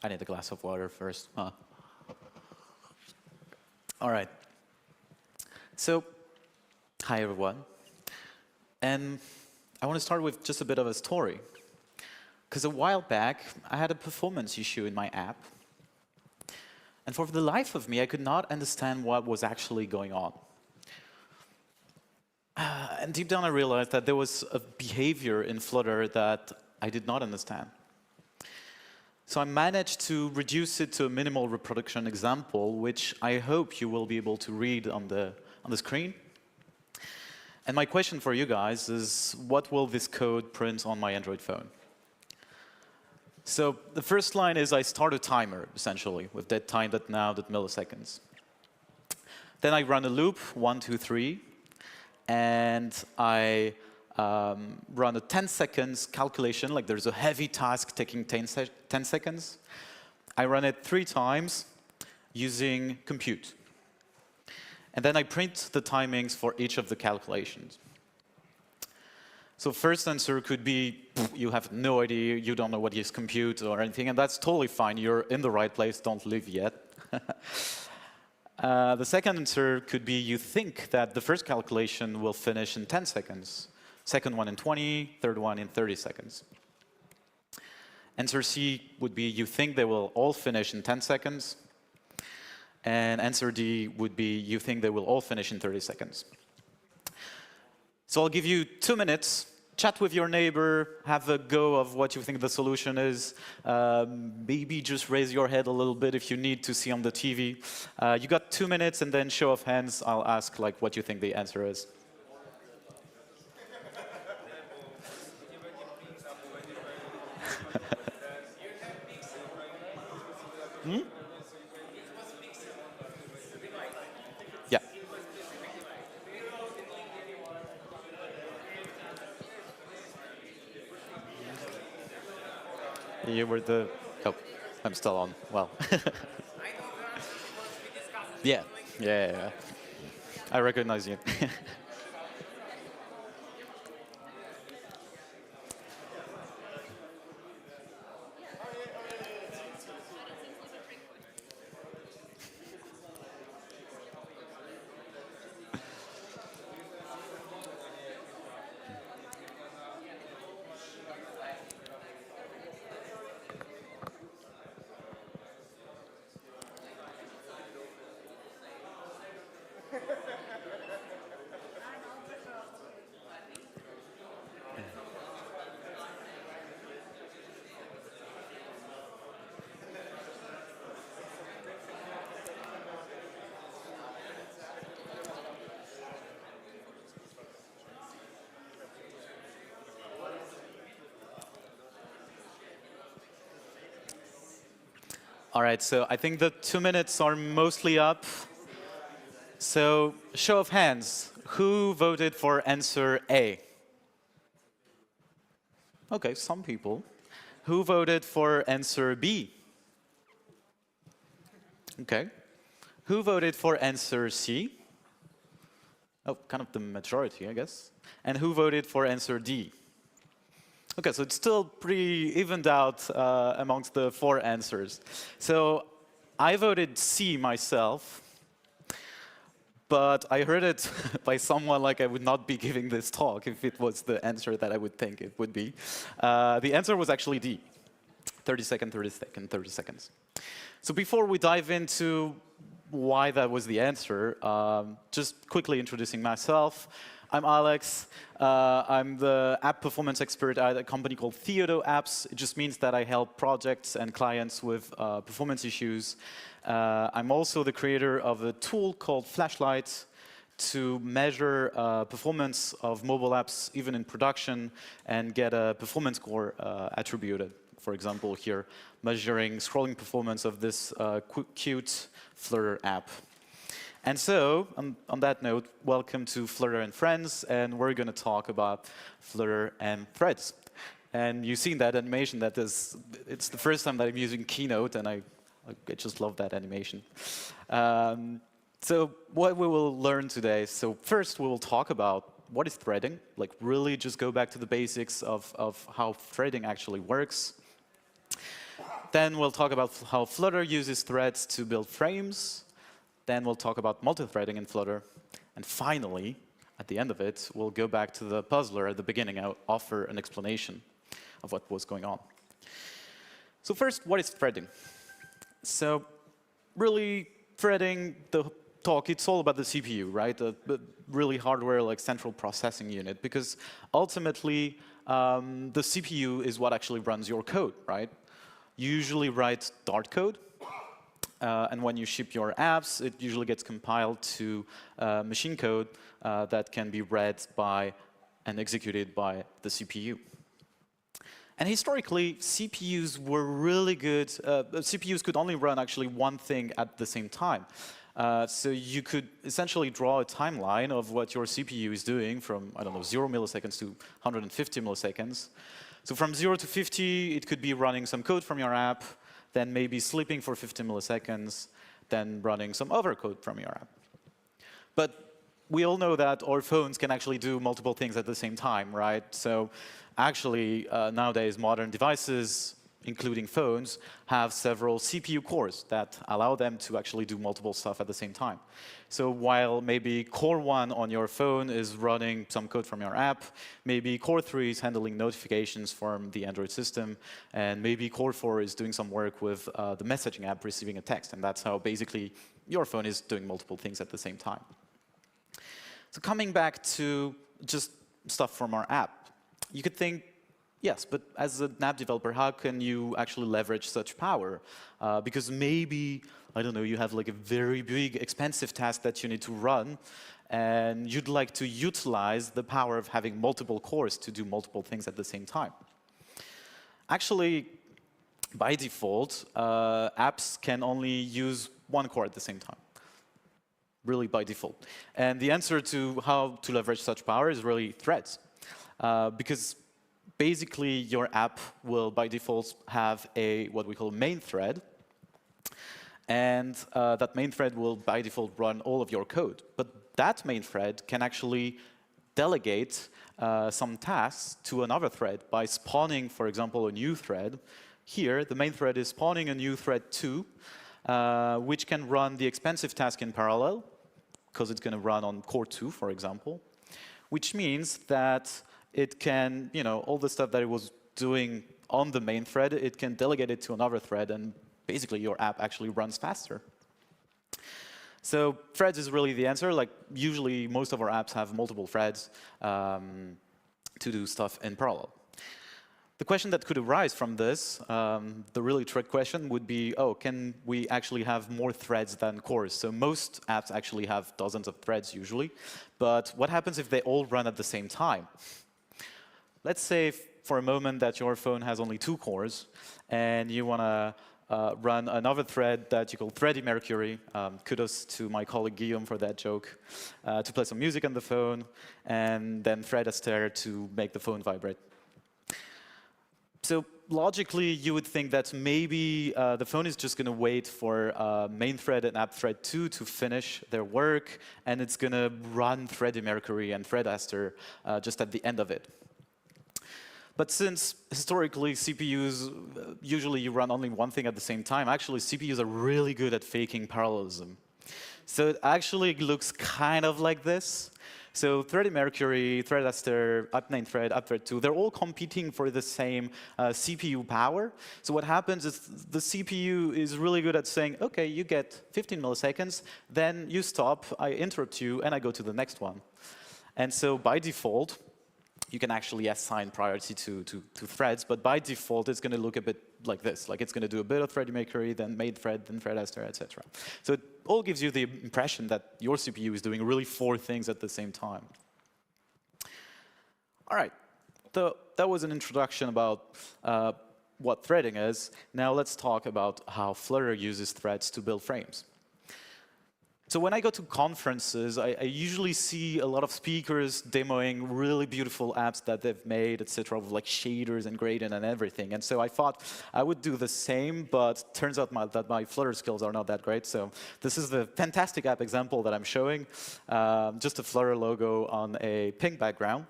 I need a glass of water first. Huh. All right. So, hi everyone. And I want to start with just a bit of a story. Because a while back, I had a performance issue in my app. And for the life of me, I could not understand what was actually going on. And deep down, I realized that there was a behavior in Flutter that I did not understand. So I managed to reduce it to a minimal reproduction example, which I hope you will be able to read on the screen. And my question for you guys is, what will this code print on my Android phone? So the first line is I start a timer, essentially, with that time, that now, that milliseconds. Then I run a loop, 1, 2, 3, and I run a 10 seconds calculation, like there's a heavy task taking 10 seconds. I run it 3 times using compute. And then I print the timings for each of the calculations. So first answer could be, you have no idea, you don't know what is compute or anything, and that's totally fine. You're in the right place, don't leave yet. The second answer could be, you think that the first calculation will finish in 10 seconds. Second one in 20, third one in 30 seconds. Answer C would be, you think they will all finish in 10 seconds. And answer D would be, you think they will all finish in 30 seconds. So I'll give you 2 minutes, chat with your neighbor, have a go of what you think the solution is. Maybe just raise your head a little bit if you need to see on the TV. You got 2 minutes, and then show of hands, I'll ask like what you think the answer is. Hmm? Yeah. You were the... Oh, I'm still on. Well. Yeah. I recognize you. All right, so I think the 2 minutes are mostly up. So, show of hands, who voted for answer A? Okay, some people. Who voted for answer B? Okay. Who voted for answer C? Oh, kind of the majority, I guess. And who voted for answer D? Okay, so it's still pretty evened out amongst the 4 answers. So I voted C myself, but I heard it by someone like I would not be giving this talk if it was the answer that I would think it would be. The answer was actually D. 30 seconds, 30 seconds, 30 seconds. So before we dive into why that was the answer, just quickly introducing myself. I'm Alex. I'm the app performance expert at a company called Theodo Apps. It just means that I help projects and clients with performance issues. I'm also the creator of a tool called Flashlight to measure performance of mobile apps, even in production, and get a performance score attributed. For example, here, measuring scrolling performance of this cute Flutter app. And so, on that note, welcome to Flutter and Friends, and we're going to talk about Flutter and Threads. And you've seen that animation. It's the first time that I'm using Keynote, and I just love that animation. So what we will learn today, so first we will talk about what is threading, like really just go back to the basics of how threading actually works. Then we'll talk about how Flutter uses threads to build frames. Then we'll talk about multithreading in Flutter. And finally, at the end of it, we'll go back to the puzzler at the beginning and offer an explanation of what was going on. So first, what is threading? So really, threading, the talk, it's all about the CPU, right? The really hardware, like central processing unit, because ultimately, the CPU is what actually runs your code, right? You usually write Dart code, and when you ship your apps, it usually gets compiled to machine code that can be read by and executed by the CPU. And historically, CPUs were really good. CPUs could only run actually one thing at the same time. So you could essentially draw a timeline of what your CPU is doing from, I don't know, 0 milliseconds to 150 milliseconds. So from 0 to 50, it could be running some code from your app, then maybe sleeping for 50 milliseconds, then running some other code from your app. But we all know that our phones can actually do multiple things at the same time, right? So actually, nowadays, modern devices, including phones, have several CPU cores that allow them to actually do multiple stuff at the same time. So while maybe core 1 on your phone is running some code from your app, maybe core 3 is handling notifications from the Android system, and maybe core 4 is doing some work with the messaging app receiving a text. And that's how basically your phone is doing multiple things at the same time. So coming back to just stuff from our app, you could think, yes, but as an app developer, how can you actually leverage such power? Because maybe, I don't know, you have like a very big, expensive task that you need to run, and you'd like to utilize the power of having multiple cores to do multiple things at the same time. Actually, by default, apps can only use one core at the same time. Really by default. And the answer to how to leverage such power is really threads. Because basically, your app will, by default, have a what we call main thread. And that main thread will, by default, run all of your code. But that main thread can actually delegate some tasks to another thread by spawning, for example, a new thread. Here, the main thread is spawning a new thread too, which can run the expensive task in parallel, because it's going to run on core 2, for example, which means that it can, all the stuff that it was doing on the main thread, it can delegate it to another thread, and basically your app actually runs faster. So threads is really the answer. Like usually, most of our apps have multiple threads to do stuff in parallel. The question that could arise from this, the really trick question, would be, oh, can we actually have more threads than cores? So most apps actually have dozens of threads usually. But what happens if they all run at the same time? Let's say for a moment that your phone has only 2 cores, and you want to run another thread that you call Freddie Mercury. Kudos to my colleague Guillaume for that joke, to play some music on the phone, and then Fred Astaire to make the phone vibrate. So logically, you would think that maybe the phone is just going to wait for main thread and app thread 2 to finish their work, and it's going to run Freddie Mercury and Fred Astaire just at the end of it. But since historically CPUs usually you run only one thing at the same time, actually CPUs are really good at faking parallelism. So it actually looks kind of like this. So Freddie Mercury, Fred Astaire, app main thread, app thread 2, they're all competing for the same CPU power. So what happens is the CPU is really good at saying, OK, you get 15 milliseconds, then you stop, I interrupt you, and I go to the next one. And so by default, you can actually assign priority to threads, but by default, it's going to look a bit like this. Like it's going to do a bit of Freddie Mercury, then main thread, then Fred Astaire, etc. So it all gives you the impression that your CPU is doing really 4 things at the same time. All right, so that was an introduction about what threading is. Now let's talk about how Flutter uses threads to build frames. So when I go to conferences, I usually see a lot of speakers demoing really beautiful apps that they've made, etc., with like shaders and gradient and everything. And so I thought I would do the same, but turns out that my Flutter skills are not that great. So this is the fantastic app example that I'm showing, just a Flutter logo on a pink background.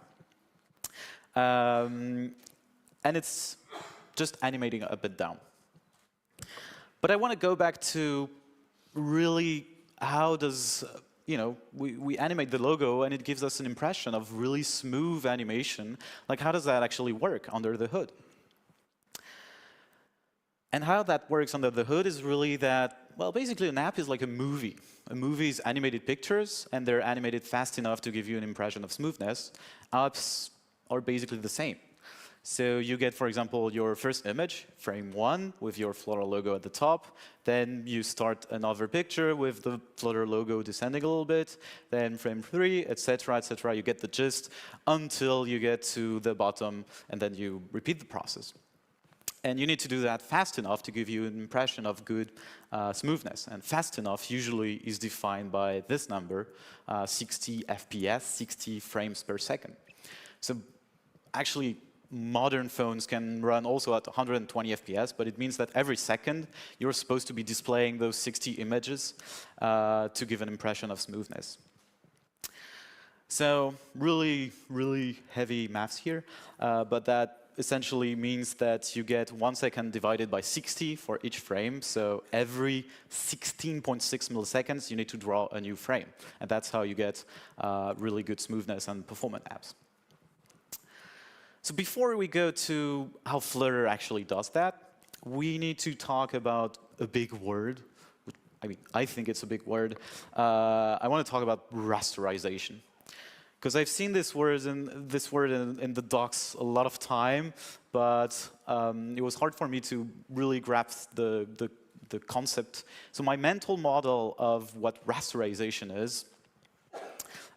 And it's just animating up and down. But I want to go back to really how does, we animate the logo and it gives us an impression of really smooth animation. Like, how does that actually work under the hood? And how that works under the hood is really that, well, basically an app is like a movie. A movie is animated pictures, and they're animated fast enough to give you an impression of smoothness. Apps are basically the same. So you get, for example, your first image, frame 1, with your Flutter logo at the top. Then you start another picture with the Flutter logo descending a little bit. Then frame 3, etc., etc. You get the gist until you get to the bottom, and then you repeat the process. And you need to do that fast enough to give you an impression of good smoothness. And fast enough usually is defined by this number, 60 FPS, 60 frames per second. So actually, modern phones can run also at 120 FPS, but it means that every second you're supposed to be displaying those 60 images to give an impression of smoothness. So really, really heavy maths here, but that essentially means that you get 1 second divided by 60 for each frame. So every 16.6 milliseconds, you need to draw a new frame. And that's how you get really good smoothness and performant apps. So before we go to how Flutter actually does that, we need to talk about a big word. I mean, I think it's a big word. I want to talk about rasterization. Because I've seen this word in the docs a lot of time, but it was hard for me to really grasp the concept. So my mental model of what rasterization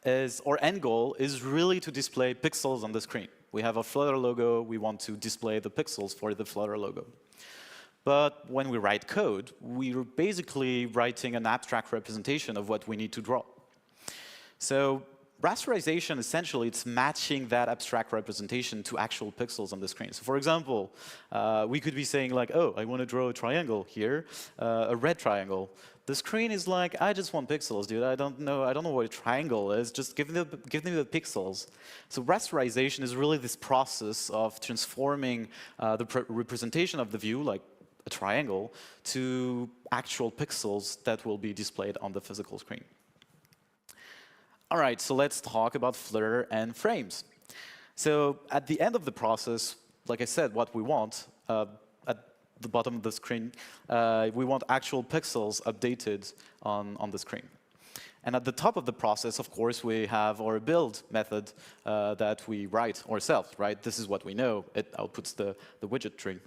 is our end goal is really to display pixels on the screen. We have a Flutter logo, we want to display the pixels for the Flutter logo. But when we write code, we're basically writing an abstract representation of what we need to draw. So rasterization, essentially, it's matching that abstract representation to actual pixels on the screen. So for example, we could be saying like, oh, I want to draw a triangle here, a red triangle. The screen is like, I just want pixels, dude. I don't know what a triangle is. Just give me the pixels. So rasterization is really this process of transforming the representation of the view, like a triangle, to actual pixels that will be displayed on the physical screen. All right, so let's talk about Flutter and frames. So at the end of the process, like I said, what we want at the bottom of the screen, we want actual pixels updated on the screen. And at the top of the process, of course, we have our build method that we write ourselves, right? This is what we know. It outputs the widget tree.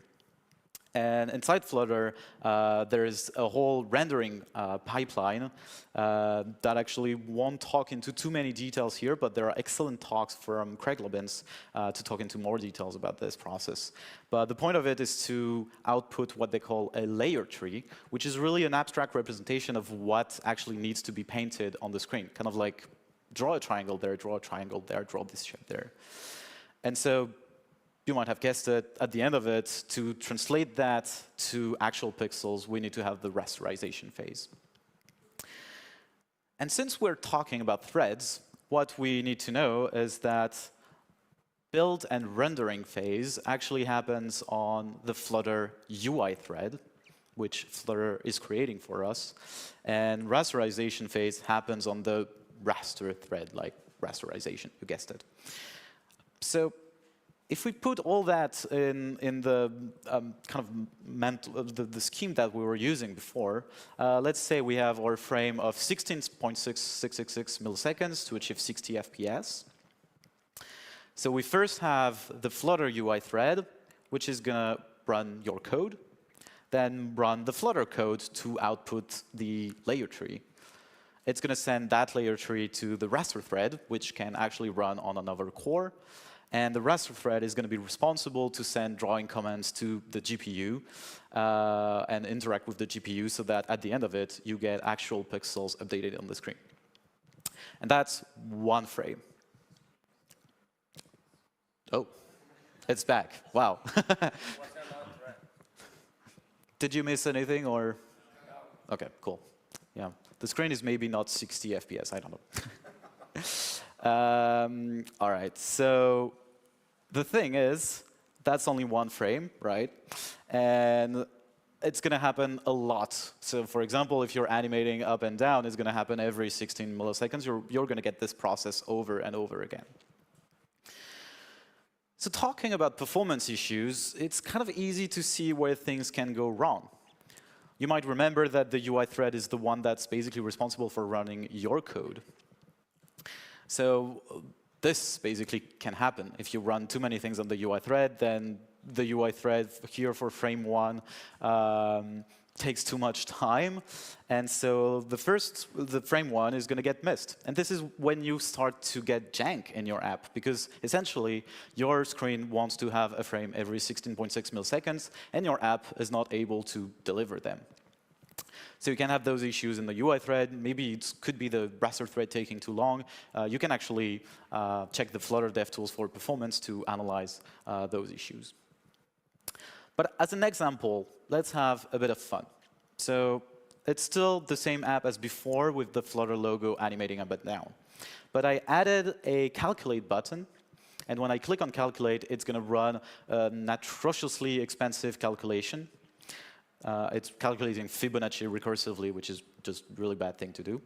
And inside Flutter, there is a whole rendering pipeline that actually won't talk into too many details here, but there are excellent talks from Craig Lobbins to talk into more details about this process. But the point of it is to output what they call a layer tree, which is really an abstract representation of what actually needs to be painted on the screen. Kind of like draw a triangle there, draw a triangle there, draw this shape there. And so you might have guessed it, at the end of it, to translate that to actual pixels, we need to have the rasterization phase. And since we're talking about threads, what we need to know is that build and rendering phase actually happens on the Flutter UI thread, which Flutter is creating for us. And rasterization phase happens on the raster thread, like rasterization, you guessed it. So if we put all that in the the scheme that we were using before, let's say we have our frame of 16.666 milliseconds to achieve 60 FPS. So we first have the Flutter UI thread, which is going to run your code, then run the Flutter code to output the layer tree. It's going to send that layer tree to the raster thread, which can actually run on another core. And the raster thread is going to be responsible to send drawing commands to the GPU and interact with the GPU so that at the end of it, you get actual pixels updated on the screen. And that's one frame. Oh, it's back. Wow. Did you miss anything or? No. OK, cool. Yeah, the screen is maybe not 60 FPS. I don't know. All right, so the thing is, that's only one frame, right? And it's going to happen a lot. So for example, if you're animating up and down, it's going to happen every 16 milliseconds. You're going to get this process over and over again. So talking about performance issues, it's kind of easy to see where things can go wrong. You might remember that the UI thread is the one that's basically responsible for running your code. So this basically can happen. If you run too many things on the UI thread, then the UI thread here for frame 1 takes too much time. And so the frame 1 is going to get missed. And this is when you start to get jank in your app, because essentially your screen wants to have a frame every 16.6 milliseconds, and your app is not able to deliver them. So you can have those issues in the UI thread. Maybe it could be the raster thread taking too long. You can actually check the Flutter DevTools for performance to analyze those issues. But as an example, let's have a bit of fun. So it's still the same app as before with the Flutter logo animating up and down. But I added a calculate button. And when I click on calculate, it's going to run an atrociously expensive calculation. It's calculating Fibonacci recursively, which is just a really bad thing to do.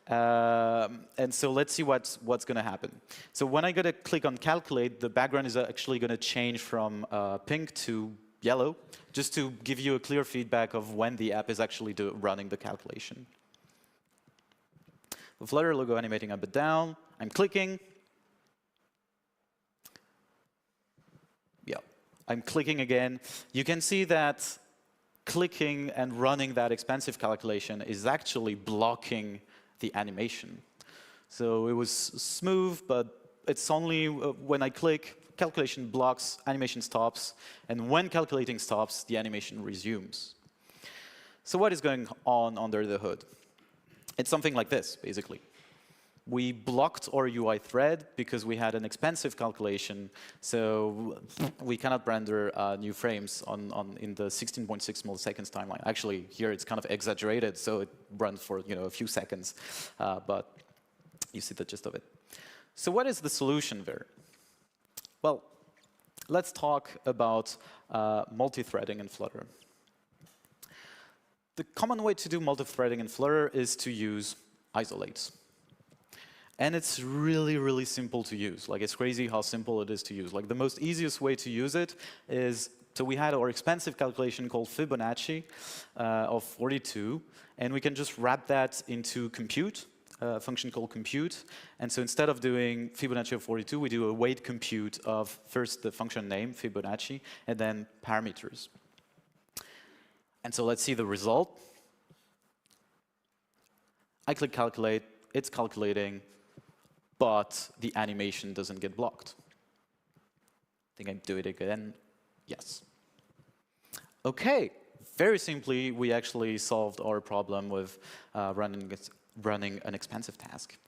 And so let's see what's going to happen. So when I go to click on calculate, the background is actually going to change from pink to yellow, just to give you a clear feedback of when the app is actually running the calculation. The Flutter logo animating up and down. I'm clicking. Yeah, I'm clicking again. You can see that clicking and running that expensive calculation is actually blocking the animation. So it was smooth, but it's only when I click, calculation blocks, animation stops, and when calculating stops, the animation resumes. So what is going on under the hood? It's something like this, basically. We blocked our UI thread because we had an expensive calculation, so we cannot render new frames in the 16.6 milliseconds timeline. Actually, here it's kind of exaggerated, so it runs for a few seconds, but you see the gist of it. So what is the solution there? Well, let's talk about multithreading in Flutter. The common way to do multithreading in Flutter is to use isolates. And it's really, really simple to use. Like, it's crazy how simple it is to use. Like, the most easiest way to use it is, so we had our expensive calculation called Fibonacci of 42, and we can just wrap that into compute, a function called compute. And so instead of doing Fibonacci of 42, we do a weight compute of first the function name, Fibonacci, and then parameters. And so let's see the result. I click calculate, it's calculating, but the animation doesn't get blocked. I think I do it again. Yes. OK, very simply, we actually solved our problem with running an expensive task.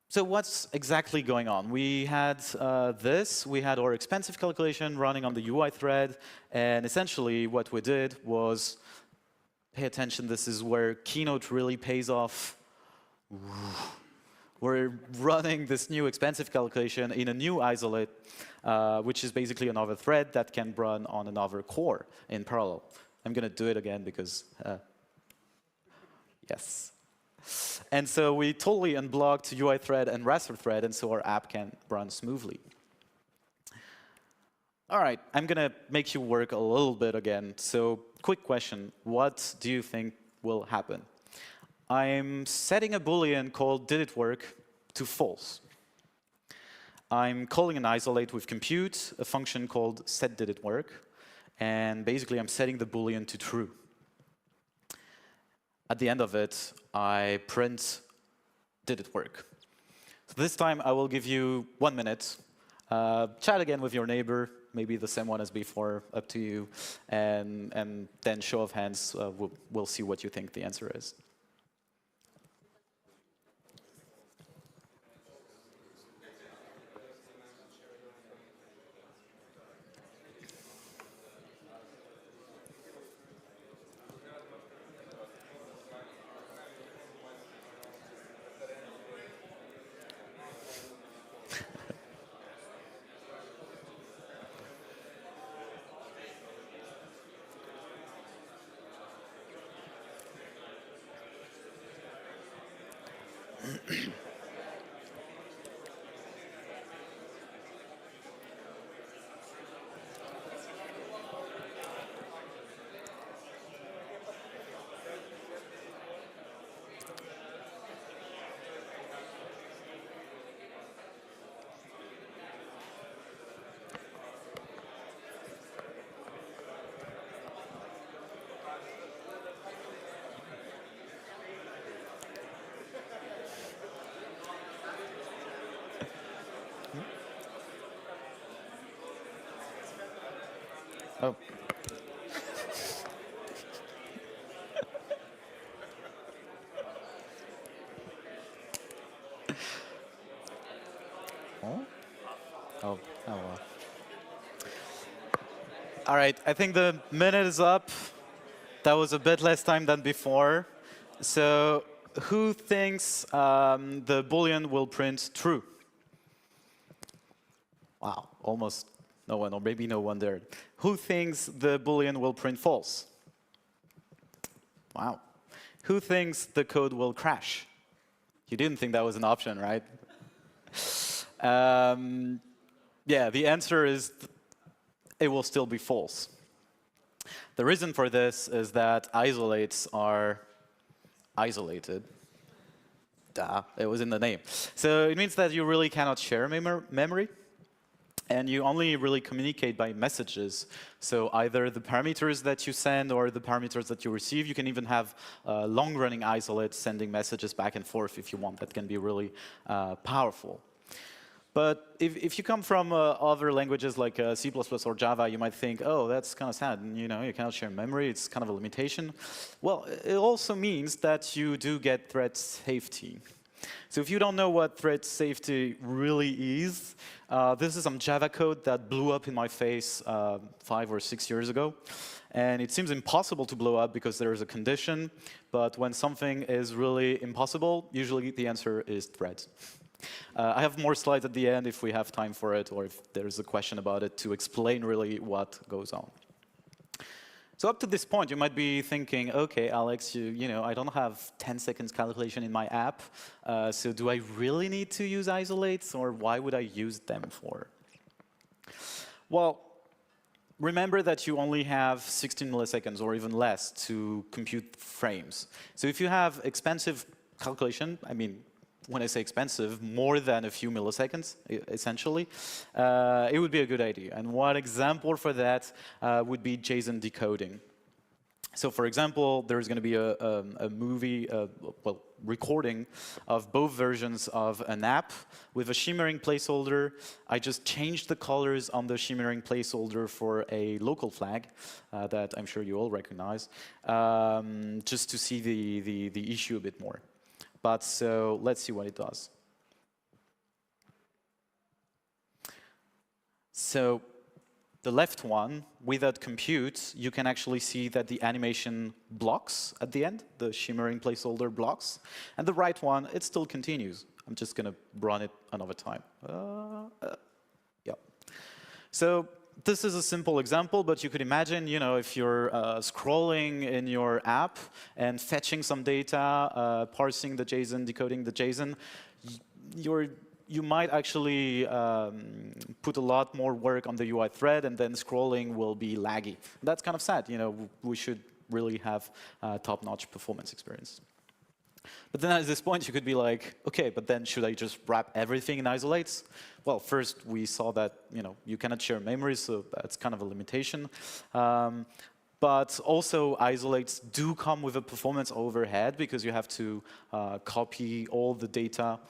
So what's exactly going on? We had we had our expensive calculation running on the UI thread, and essentially what we did was, pay attention, this is where Keynote really pays off. We're running this new expensive calculation in a new isolate, which is basically another thread that can run on another core in parallel. I'm going to do it again because, yes. And so we totally unblocked UI thread and raster thread, and so our app can run smoothly. All right, I'm going to make you work a little bit again. So quick question, what do you think will happen? I'm setting a Boolean called did it work to false. I'm calling an isolate with compute, a function called set did it work. And basically, I'm setting the Boolean to true. At the end of it, I print did it work. So this time, I will give you 1 minute. Chat again with your neighbor, maybe the same one as before, up to you. And then show of hands, we'll see what you think the answer is. Oh. Oh? Oh, oh well. All right, I think the minute is up. That was a bit less time than before. So who thinks the Boolean will print true? Wow, almost no one, or maybe no one there. Who thinks the Boolean will print false? Wow. Who thinks the code will crash? You didn't think that was an option, right? Yeah, the answer is it will still be false. The reason for this is that isolates are isolated. Duh, it was in the name. So it means that you really cannot share memory, and you only really communicate by messages. So either the parameters that you send or the parameters that you receive. You can even have long-running isolates sending messages back and forth if you want. That can be really powerful. But if you come from other languages like C++ or Java, you might think, oh, that's kind of sad. And, you cannot share memory. It's kind of a limitation. Well, it also means that you do get thread safety. So if you don't know what thread safety really is, this is some Java code that blew up in my face 5 or 6 years ago. And it seems impossible to blow up because there is a condition. But when something is really impossible, usually the answer is threads. I have more slides at the end if we have time for it, or if there's a question about it, to explain really what goes on. So up to this point, you might be thinking, OK, Alex, I don't have 10 seconds calculation in my app. So do I really need to use isolates, or why would I use them for? Well, remember that you only have 16 milliseconds or even less to compute frames. So if you have expensive calculation, I mean, when I say expensive, more than a few milliseconds, essentially, it would be a good idea. And one example for that would be JSON decoding. So for example, there's going to be a movie, recording of both versions of an app with a shimmering placeholder. I just changed the colors on the shimmering placeholder for a local flag that I'm sure you all recognize, just to see the issue a bit more. But so let's see what it does. So the left one, without compute, you can actually see that the animation blocks at the end, the shimmering placeholder blocks. And the right one, it still continues. I'm just going to run it another time. Yeah. So this is a simple example, but you could imagine, if you're scrolling in your app and fetching some data, parsing the JSON, decoding the JSON, you might actually put a lot more work on the UI thread, and then scrolling will be laggy. That's kind of sad. We should really have top-notch performance experience. But then at this point, you could be like, OK, but then should I just wrap everything in isolates? Well, first, we saw that you cannot share memory, so that's kind of a limitation. But also, isolates do come with a performance overhead, because you have to copy all the data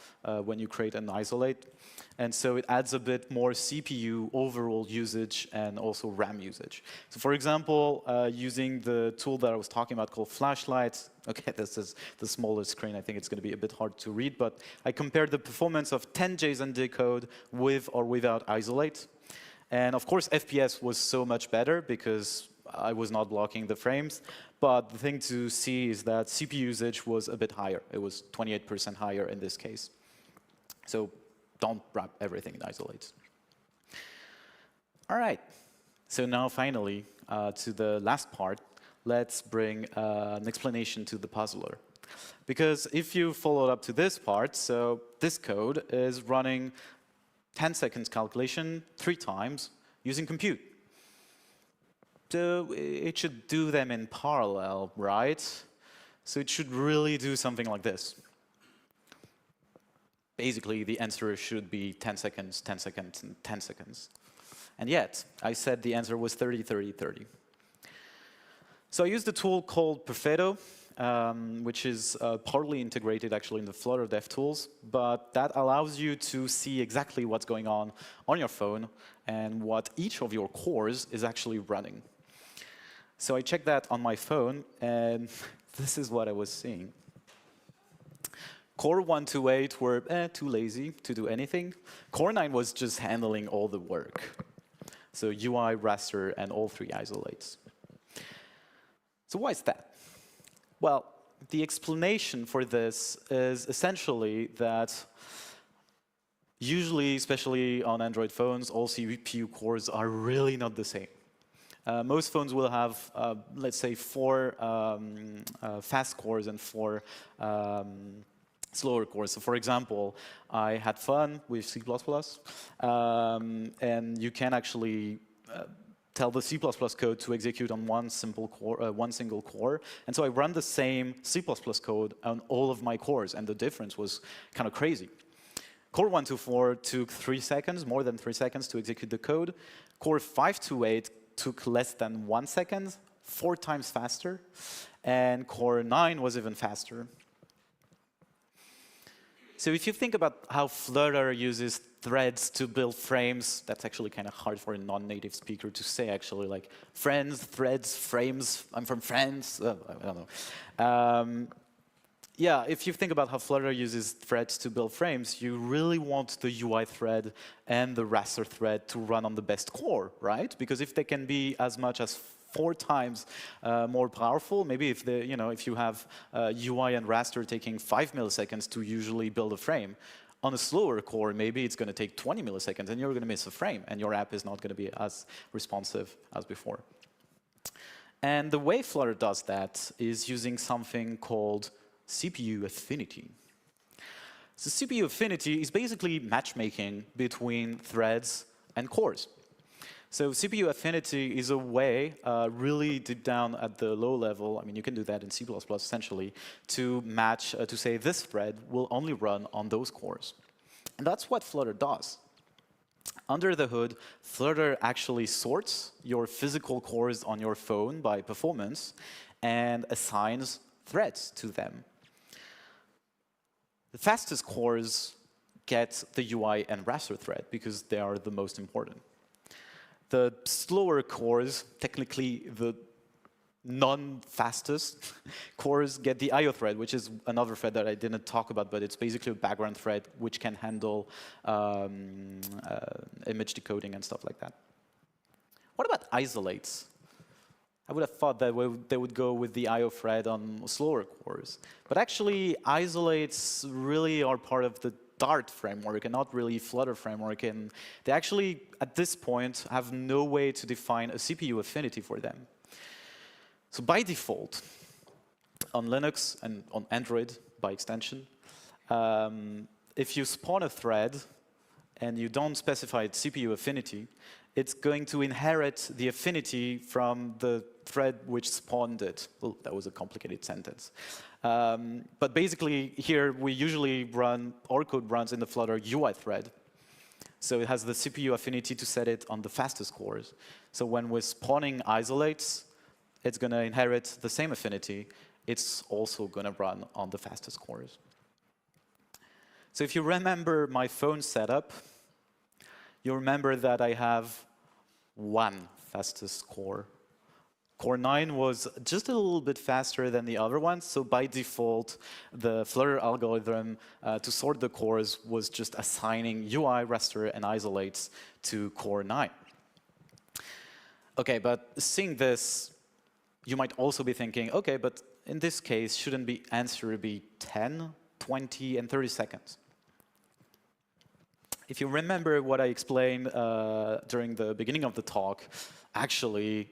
when you create an isolate. And so it adds a bit more CPU overall usage and also RAM usage. So for example, using the tool that I was talking about called Flashlight, OK, this is the smallest screen. I think it's going to be a bit hard to read. But I compared the performance of 10 JSON decode with or without isolate. And of course, FPS was so much better, because I was not blocking the frames. But the thing to see is that CPU usage was a bit higher. It was 28% higher in this case. So don't wrap everything in isolates. All right. So now finally, to the last part, let's bring an explanation to the puzzler. Because if you follow up to this part, so this code is running 10 seconds calculation 3 times using compute. So it should do them in parallel, right? So it should really do something like this. Basically, the answer should be 10 seconds, 10 seconds, and 10 seconds. And yet, I said the answer was 30, 30, 30. So I used a tool called Perfetto, which is partly integrated actually in the Flutter Dev tools, but that allows you to see exactly what's going on your phone and what each of your cores is actually running. So I checked that on my phone, and this is what I was seeing. Core 1 to 8 were too lazy to do anything. Core 9 was just handling all the work. So UI, raster, and all 3 isolates. So why is that? Well, the explanation for this is essentially that usually, especially on Android phones, all CPU cores are really not the same. Most phones will have, let's say, 4 fast cores and 4 slower cores. So for example, I had fun with C++, and you can actually tell the C++ code to execute on one single core. And so I run the same C++ code on all of my cores, and the difference was kind of crazy. Core 1 to 4 took 3 seconds, more than 3 seconds to execute the code. Core 5 to 8 took less than 1 second, 4 times faster. And Core 9 was even faster. So if you think about how Flutter uses threads to build frames, that's actually kind of hard for a non-native speaker to say, actually, like friends, threads, frames. I'm from France. I don't know. Yeah, if you think about how Flutter uses threads to build frames, you really want the UI thread and the raster thread to run on the best core, right? Because if they can be as much as 4 times more powerful, maybe if if you have UI and raster taking 5 milliseconds to usually build a frame, on a slower core, maybe it's going to take 20 milliseconds, and you're going to miss a frame, and your app is not going to be as responsive as before. And the way Flutter does that is using something called CPU affinity. So CPU affinity is basically matchmaking between threads and cores. So CPU affinity is a way, really deep down at the low level, I mean, you can do that in C++ essentially, to match, to say this thread will only run on those cores. And that's what Flutter does. Under the hood, Flutter actually sorts your physical cores on your phone by performance and assigns threads to them. The fastest cores get the UI and raster thread because they are the most important. The slower cores, technically the non-fastest cores, get the IO thread, which is another thread that I didn't talk about, but it's basically a background thread which can handle image decoding and stuff like that. What about isolates? I would have thought that they would go with the IO thread on slower cores. But actually, isolates really are part of the Dart framework and not really Flutter framework. And they actually, at this point, have no way to define a CPU affinity for them. So by default, on Linux and on Android, by extension, if you spawn a thread and you don't specify its CPU affinity, it's going to inherit the affinity from the thread which spawned it. Well, that was a complicated sentence. But basically, here we usually run, our code runs in the Flutter UI thread. So it has the CPU affinity to set it on the fastest cores. So when we're spawning isolates, it's going to inherit the same affinity. It's also going to run on the fastest cores. So if you remember my phone setup, you remember that I have one fastest core. Core 9 was just a little bit faster than the other ones, so by default, the Flutter algorithm to sort the cores was just assigning UI, raster, and isolates to Core 9. OK, but seeing this, you might also be thinking, OK, but in this case, shouldn't the answer be 10, 20, and 30 seconds? If you remember what I explained during the beginning of the talk, actually,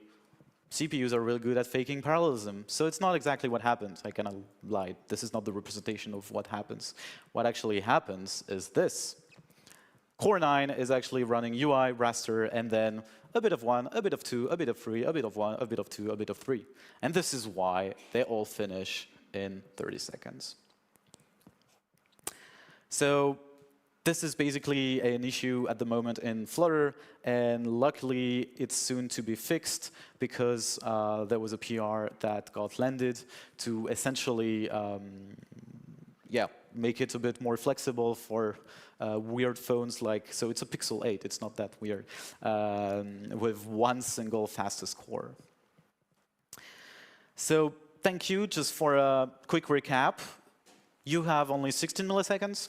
CPUs are really good at faking parallelism. So it's not exactly what happens. I kind of lied. This is not the representation of what happens. What actually happens is this. Core 9 is actually running UI, raster, and then a bit of 1, a bit of 2, a bit of 3, a bit of 1, a bit of 2, a bit of 3. And this is why they all finish in 30 seconds. So this is basically an issue at the moment in Flutter, and luckily it's soon to be fixed because there was a PR that got landed to essentially make it a bit more flexible for weird phones like, so it's a Pixel 8, it's not that weird, with one single fastest core. So thank you. Just for a quick recap, you have only 16 milliseconds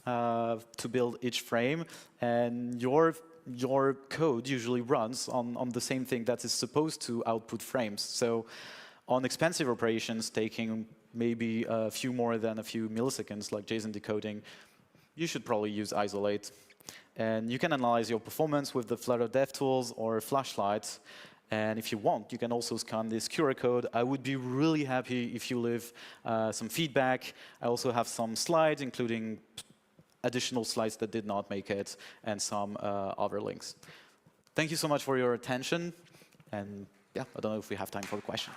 to build each frame, and your code usually runs on the same thing that is supposed to output frames. So on expensive operations taking maybe a few more than a few milliseconds, like JSON decoding, you should probably use isolate. And you can analyze your performance with the Flutter DevTools or flashlights. And if you want, you can also scan this QR code. I would be really happy if you leave some feedback. I also have some slides, including additional slides that did not make it, and some other links. Thank you so much for your attention. And yeah, I don't know if we have time for a question.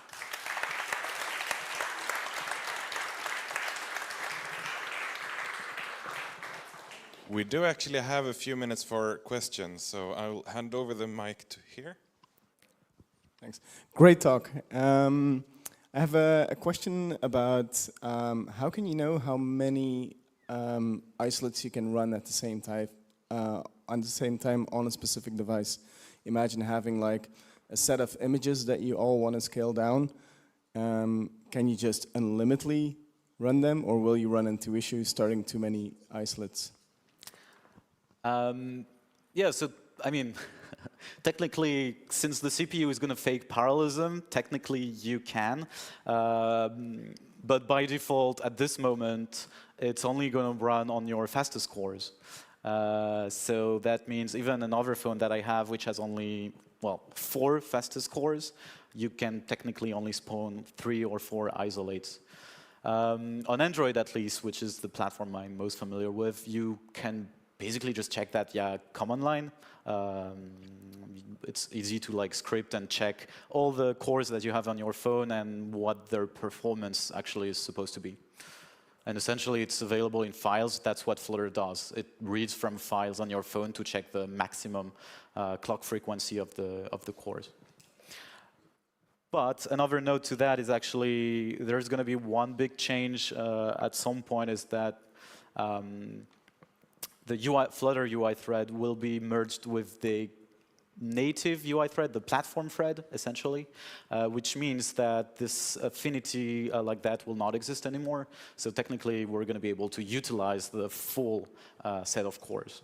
We do actually have a few minutes for questions, so I'll hand over the mic to here. Thanks. Great talk. I have a question about how can you know how many isolates you can run at the same time on a specific device? Imagine having like a set of images that you all want to scale down. Can you just unlimitedly run them, or will you run into issues starting too many isolates? Yeah, so I mean, technically, since the CPU is going to fake parallelism, technically you can. But by default, at this moment, it's only going to run on your fastest cores. So that means even another phone that I have, which has only, well, 4 fastest cores, you can technically only spawn 3 or 4 isolates. On Android, at least, which is the platform I'm most familiar with, you can basically just check that, yeah, command line. It's easy to like script and check all the cores that you have on your phone and what their performance actually is supposed to be. And essentially, it's available in files. That's what Flutter does. It reads from files on your phone to check the maximum clock frequency of the cores. But another note to that is actually there's going to be one big change at some point, is that the Flutter UI thread will be merged with the native UI thread, the platform thread, essentially, which means that this affinity like that will not exist anymore. So technically, we're going to be able to utilize the full set of cores.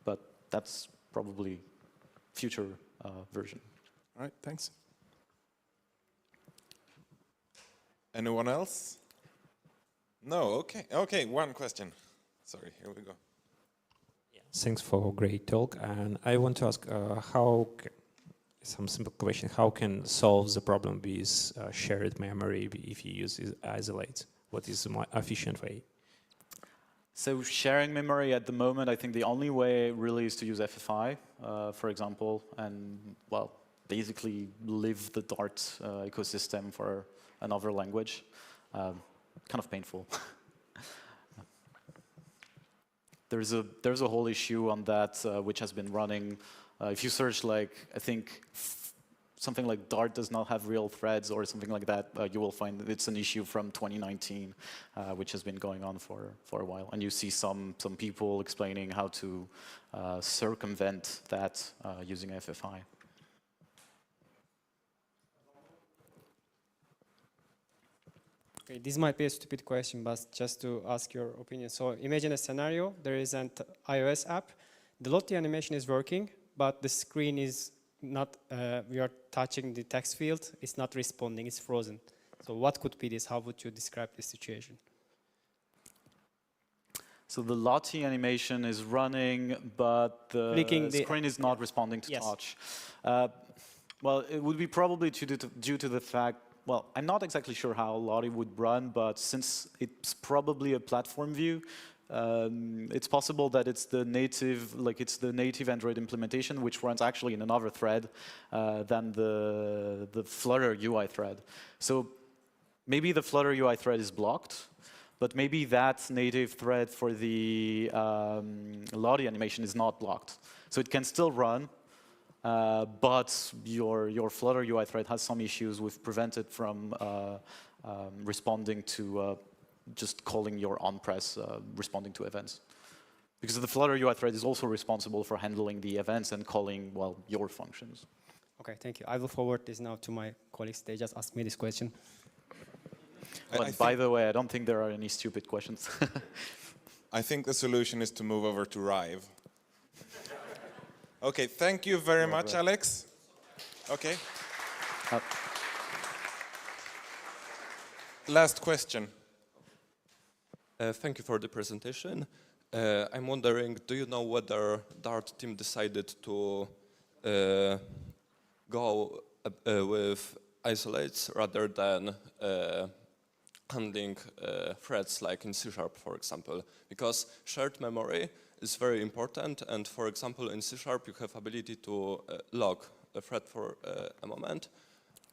But that's probably future version. All right, thanks. Anyone else? No, okay. Okay, one question. Sorry, here we go. Thanks for a great talk, and I want to ask some simple question. How can solve the problem with shared memory if you use isolate? What is the more efficient way? So sharing memory at the moment, I think the only way really is to use FFI, for example, and well, basically leave the Dart ecosystem for another language. Kind of painful. There's a whole issue on that which has been running. If you search, like, I think something like Dart does not have real threads or something like that, you will find that it's an issue from 2019, which has been going on for a while. And you see some people explaining how to circumvent that using FFI. Okay, this might be a stupid question, but just to ask your opinion. So imagine a scenario, there is an iOS app, the Lottie animation is working, but the screen is not, we are touching the text field, it's not responding, it's frozen. So what could be this? How would you describe this situation? So the Lottie animation is running, but the screen is not responding to touch. Well, it would be probably due to the fact, well, I'm not exactly sure how Lottie would run, but since it's probably a platform view, it's possible that it's the native Android implementation, which runs actually in another thread than the Flutter UI thread. So maybe the Flutter UI thread is blocked, but maybe that native thread for the Lottie animation is not blocked. So it can still run, but your Flutter UI thread has some issues with prevented from responding to just calling your on-press responding to events. Because the Flutter UI thread is also responsible for handling the events and calling, well, your functions. Okay, thank you. I will forward this now to my colleagues. They just asked me this question. But by the way, I don't think there are any stupid questions. I think the solution is to move over to Rive. Okay, thank you very much, Alex. Okay. Last question. Thank you for the presentation. I'm wondering, do you know whether Dart team decided to go with isolates rather than handling threads like in C#, for example? Because shared memory is very important, and for example, in C# you have ability to log a thread for a moment,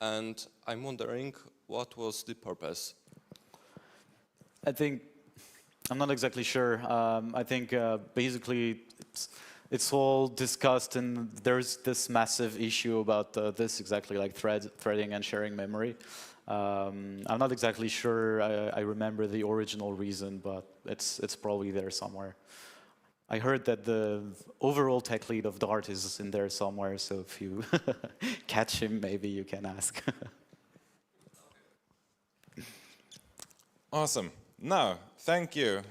and I'm wondering what was the purpose? I'm not exactly sure. I think basically it's all discussed, and there's this massive issue about this exactly, like threading and sharing memory. I'm not exactly sure I remember the original reason, but it's probably there somewhere. I heard that the overall tech lead of Dart is in there somewhere, so if you catch him, maybe you can ask. Awesome. No, thank you.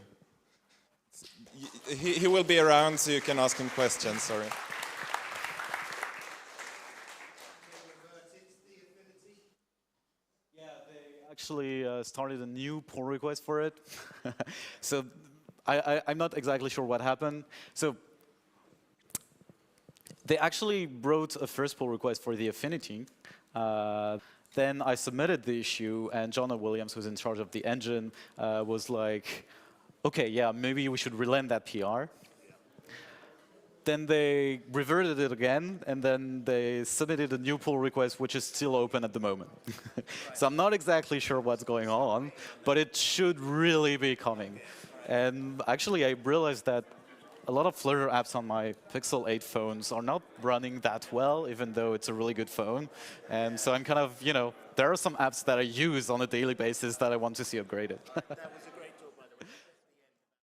He will be around, so you can ask him questions. Sorry. Yeah, they actually started a new pull request for it. So I'm not exactly sure what happened. So they actually wrote a first pull request for the affinity. Then I submitted the issue, and Jonah Williams, who's in charge of the engine, was like, okay, yeah, maybe we should relent that PR. Then they reverted it again, and then they submitted a new pull request, which is still open at the moment. So I'm not exactly sure what's going on, but it should really be coming. And actually, I realized that a lot of Flutter apps on my Pixel 8 phones are not running that well, even though it's a really good phone. And so I'm kind of, there are some apps that I use on a daily basis that I want to see upgraded. That was a great